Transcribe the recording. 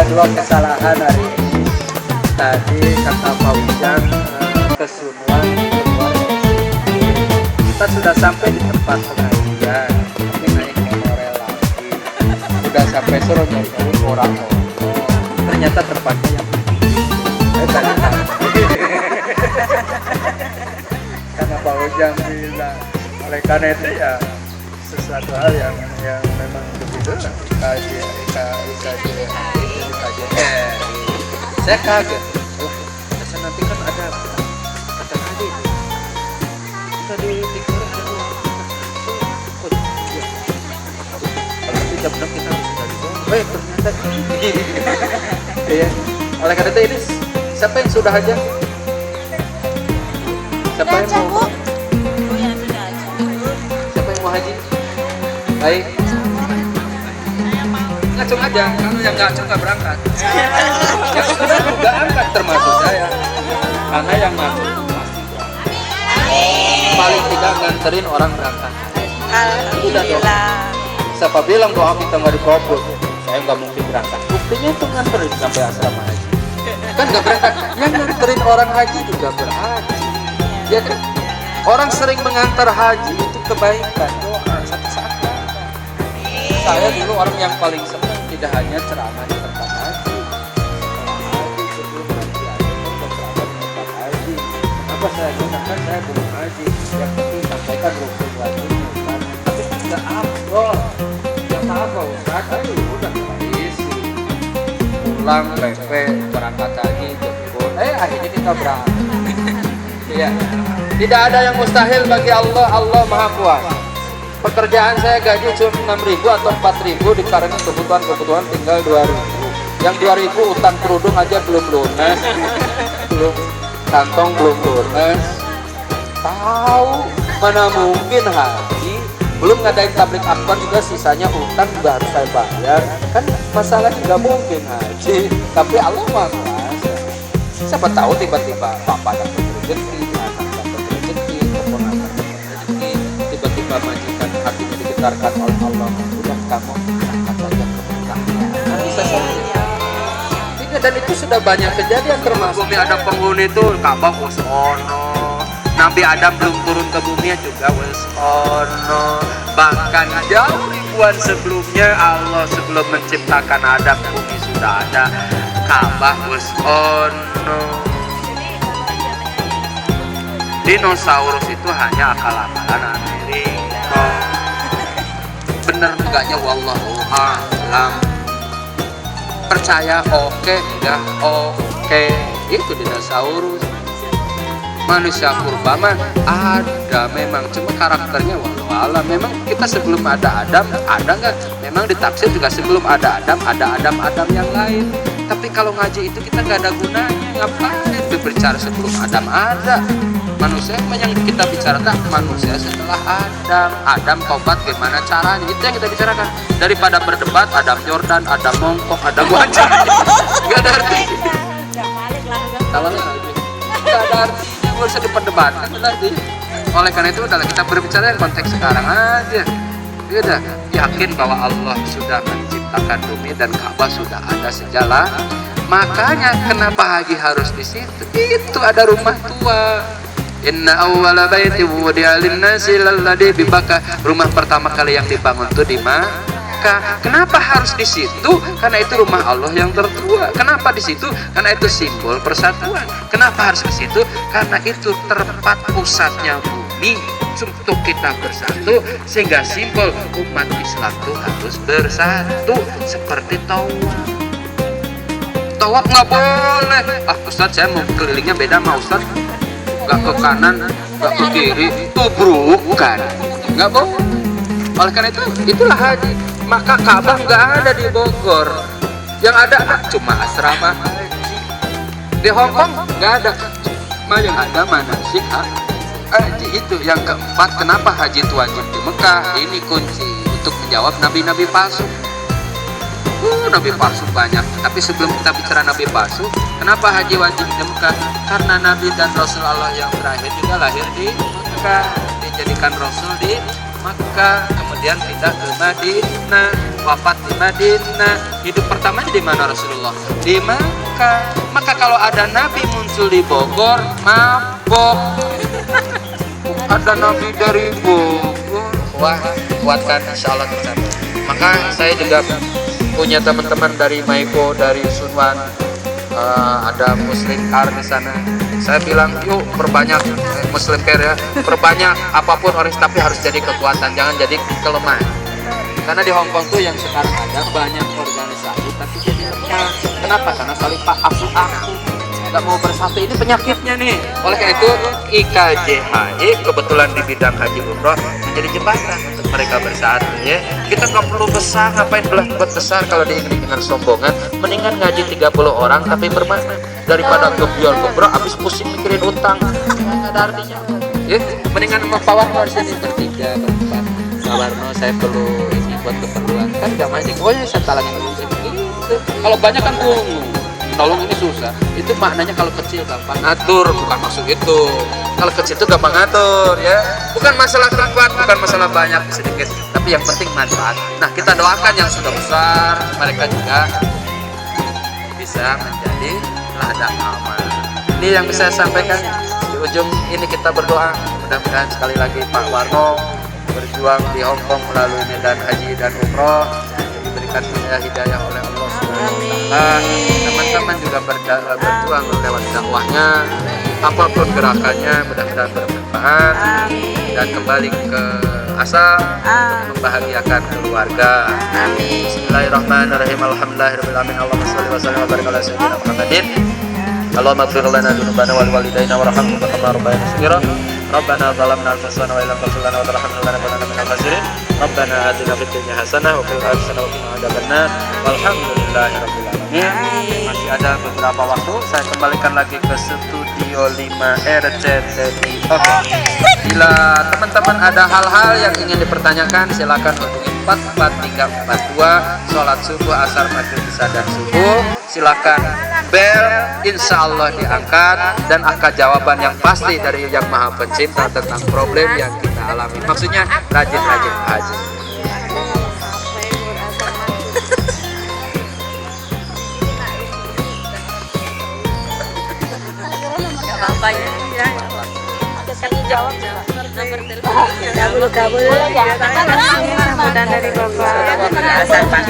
dua kesalahan hari ini. Tadi kata Pak Ujang kesunuan keluar. Kita sudah sampai di tempat pengajian, tapi naik motorel lagi. Sudah sampai suruh nyari orang. Ternyata tempatnya yang karena Pak Ujang bilang, oleh karena itu ya sesuatu hal yang memang begitu kaji. Saya kaget. Saya nanti kan ada kata tadi kita di Tikor ada kalau nanti jam 6 kita harus sudah di bawah. Ternyata iya. Oleh karena itu ini siapa yang sudah haji? Siapa yang mau? Siapa yang mau haji? Baik. Ngacung aja, kalau yang ngacung nggak berangkat. Yang sudah juga angkat termasuk saya. Karena yang ngacung pasti paling tidak nganterin orang berangkat. Alhamdulillah. Siapa bilang doa kita nggak dikabul? Saya nggak mungkin berangkat. Buktinya itu nganterin sampai asrama haji. Kan nggak berangkat. Yang nganterin orang haji juga berhaji. Ya kan? Orang sering mengantar haji itu kebaikan. Doa satu saat. Saya dulu orang yang paling senang tidak hanya ceramah di tempat haji. Sebelum haji ada ceramah di tempat haji. Apa saya gunakan? Saya belum haji. Yang penting sampaikan rukun wajibnya. Tapi tidak afdol. Yang apa Ustaz? Ayo udah isi. Pulang PP berangkat haji jemput. Akhirnya kita berangkat. Iya. Tidak ada yang mustahil bagi Allah. Allah Maha Kuasa. Pekerjaan saya gaji cuma 6.000 atau 4.000 dikarenakan kebutuhan tinggal 2.000. Yang 2.000 utang kerudung aja belum lunas, belum kantong belum lunas. Tahu mana mungkin haji, belum ngadain tablik akbar juga sisanya utang juga harus saya bayar. Kan masalahnya nggak mungkin haji, tapi Allah Maha Kuasa. Siapa tahu tiba-tiba bapak dapat rezeki, anak dapat rezeki, keponakan dapat rezeki, tiba-tiba majikan hatinya digetarkan oleh Allah, udah kamu angkat saja ke Mekah. Bisa saja. Tidak, dan itu sudah banyak kejadian termasuk bumi ada penghuni itu Ka'bah wes ono. Nabi Adam belum turun ke bumi juga wes ono. Bahkan jauh ribuan sebelumnya Allah sebelum menciptakan Adam bumi sudah ada. Ka'bah wes ono. Dinosaurus itu hanya akal-akalan Amerika. Bener enggaknya wallahu a'lam. Percaya oke, enggak oke. Itu dinosaurus. Manusia purba ada memang, cuma karakternya wallahu a'lam. Memang kita sebelum ada Adam, ada enggak? Memang ditafsir juga sebelum ada Adam yang lain. Tapi kalau ngaji itu kita nggak ada gunanya. Ngapain berbicara sebelum Adam ada? Manusia yang kita bicarakan manusia setelah Adam tobat gimana caranya, itu yang kita bicarakan. Daripada berdebat Adam Jordan, Adam Mongkok, Adam Wajah, nggak ada arti. Nggak ada artinya, nggak usah diperdebatkan lagi. Oleh karena itu adalah kita berbicara yang konteks sekarang aja. Udah yakin bahwa Allah sudah menciptakan bumi dan Ka'bah sudah ada sejala. Makanya kenapa haji harus di situ? Itu ada rumah tua. Inna awwala baiti wudi'a lin-nasi lalladzi bi Makkah. Rumah pertama kali yang dibangun tuh di Makkah. Kenapa harus di situ? Karena itu rumah Allah yang tertua. Kenapa di situ? Karena itu simbol persatuan. Kenapa harus ke situ? Karena itu tempat pusatnya bumi untuk kita bersatu, sehingga simbol umat Islam itu harus bersatu seperti tawaf. Tawaf nggak boleh. Ustaz saya mau kelilingnya beda sama Ustaz. Gak ke kanan, gak ke kiri, tubrukan, nggak boleh. Oleh karena itu, itulah haji. Maka Ka'bah nggak ada di Bogor. Yang ada cuma asrama haji. Di Hongkong nggak ada. Yang ada manasik haji. Itu yang keempat. Kenapa haji itu wajib di Mekah? Ini kunci untuk menjawab nabi-nabi palsu. Nabi palsu banyak. Tapi sebelum kita bicara nabi palsu, kenapa haji wajib di Mekah? Karena Nabi dan Rasul Allah yang terakhir juga lahir di Mekah, dijadikan Rasul di Mekah. kemudian pindah ke Madinah, wafat di Madinah. Hidup pertamanya di mana Rasulullah? Di Makkah. Maka kalau ada Nabi muncul di Bogor, mabok. Ada Nabi dari Bogor. Wah, kuatkan insya Allah kita. Maka saya juga punya teman-teman dari Maiko, dari Sunwan, ada Muslim Care di sana. Saya bilang yuk perbanyak Muslim Care ya, perbanyak apapun orang, tapi harus jadi kekuatan, jangan jadi kelemahan. Karena di Hong Kong tuh yang sekarang ada banyak organisasi tapi jadi lemah. Kenapa? Karena saling aku nggak mau bersatu, ini penyakitnya nih. Oleh karena itu IKJHI kebetulan di bidang haji umroh menjadi jembatan untuk mereka bersatu ya. Kita nggak perlu besar, ngapain buat besar kalau diiringi dengan sombongan. Mendingan ngaji 30 orang tapi bermakna daripada gebiar-gebrok habis pusing mikirin utang, nggak ada artinya ya. Mendingan sama Pak Warno sini bertiga berempat. Pak Warno saya perlu ini buat keperluan, kan nggak mancing, pokoknya saya talangin dulu gitu. Kalau banyak kan nolong ini susah. Itu maknanya kalau kecil gampang ngatur, bukan maksud itu. Kalau kecil itu gampang ngatur ya. Bukan masalah kuat, bukan masalah banyak sedikit, tapi yang penting manfaat. Nah, kita doakan yang sudah besar, mereka juga bisa menjadi ladang amal. Ini yang bisa saya sampaikan. Di ujung ini kita berdoa, mudah-mudahan sekali lagi Pak Warno berjuang di Hong Kong melalui medan haji dan umroh diberikan hidayah oleh Allah Subhanahu wa taala. Teman-teman juga berjuang lewat dakwahnya, apapun gerakannya mudah-mudahan bermanfaat dan kembali ke asal untuk membahagiakan keluarga. Bismillahirrahmanirrahim. Alhamdulillahirabbil alamin. Allahumma shalli wa sallim wa barik ala sayyidina Muhammadin. Allahumma ighfir lana dzunubana wal walidayna warhamhum kama rabbayana shaghira. Rabbana zalamna anfusana wa illam taghfir lana wa tarhamna lanakunanna minal khasirin. Rabbana atina fid dunya hasanah wa fil akhirati hasanah wa qina adzabannar. Walhamdulillahirabbil alamin. Masih ada beberapa waktu, saya kembalikan lagi ke studio 5 RCTI. Oke. Bila teman-teman ada hal-hal yang ingin dipertanyakan, silakan hubungi 44342 sholat subuh, asar, maghrib, isya dan subuh. Silakan bel, insya Allah diangkat dan akan jawaban yang pasti dari Yang Maha Pencipta tentang problem yang kita alami. Maksudnya rajin-rajin aja. Apa ya? Jawab nomor telepon. Kabul. Sambutan dari Bapak Hasan Pak.